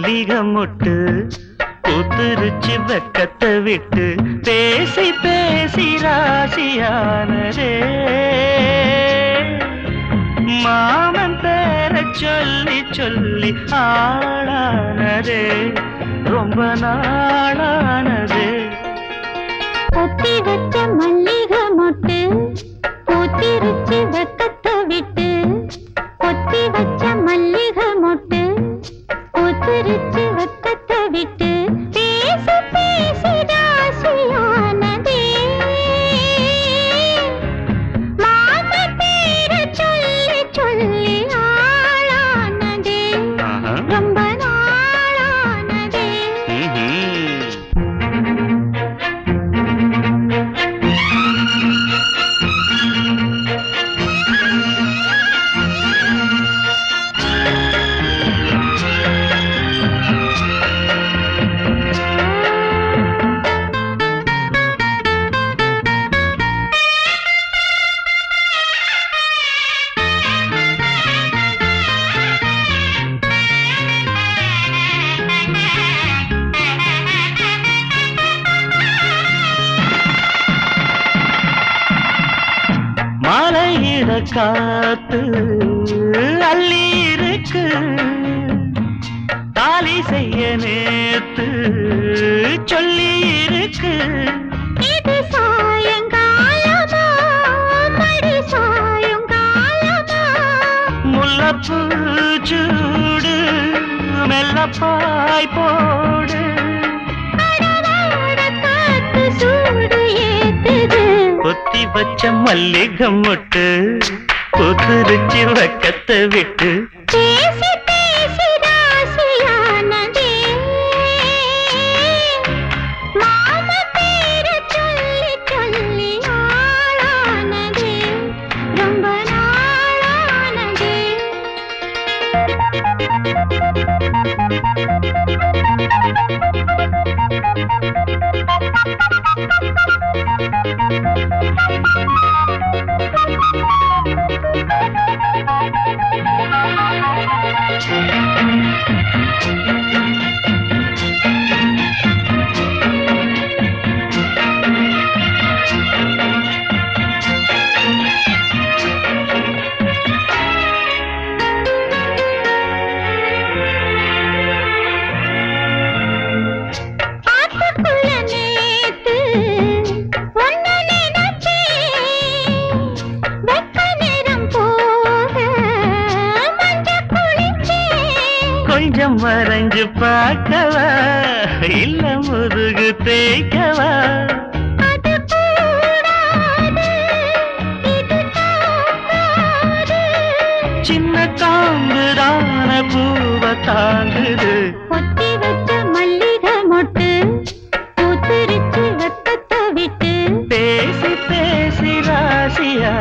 மல்லிகை மொட்டு பூத்துருச்சு வெக்கத்தை விட்டு பேசி பேசி ராசியானதே மாமன் பேர சொல்லி சொல்லி ஆளானதே ரொம்ப நாளானதே பொத்தி வச்ச மல்லிகை மொட்டு பூத்திருச்சு வெக்கத்தை விட்டு பொத்தி வச்ச மல்லிகை மொட்டு பூத்திருச்சு வெக்கத்தை விட்டு பேசி பேசி ராசியானதே மாம பேர சொல்லி சொல்லி ஆளானதே ரொம்ப நாளானதே மலையிட காத்து அள்ளி இருக்கு தாலி செய்ய நேத்து சொல்லி இருக்கு இது சாயங்காலமா மடி சாயங்காலமா முல்லப்பூ சூடு மெல்லப்பாய் போடு அடவாட காத்து சூடு ஏத்துது கொத்தி வச்ச மல்லிகை மொட்டு கொதிருச்சு வெக்கத்தை விட்டு பேசி பேசி ராசியானதே மாம பேர சொல்லி சொல்லி ஆளானதே ரொம்ப நாளானதே ஆத்துக்குள்ள நேத்து ஒன்ன நினைச்சேன் வெக்க நேரம் போக மஞ்ச குளிச்சேன் கொஞ்சம் வரைஞ்சு பார்க்கவா இல்ல முதுகு தேய்க்கவா அது கூடாது இது தாங்காது சின்ன காம்புதான பூவை தாங்குது பொத்தி வச்ச மல்லிகை மொட்டு பூத்திருச்சு வெக்கத்தை விட்டு பேசி பேசி ராசியா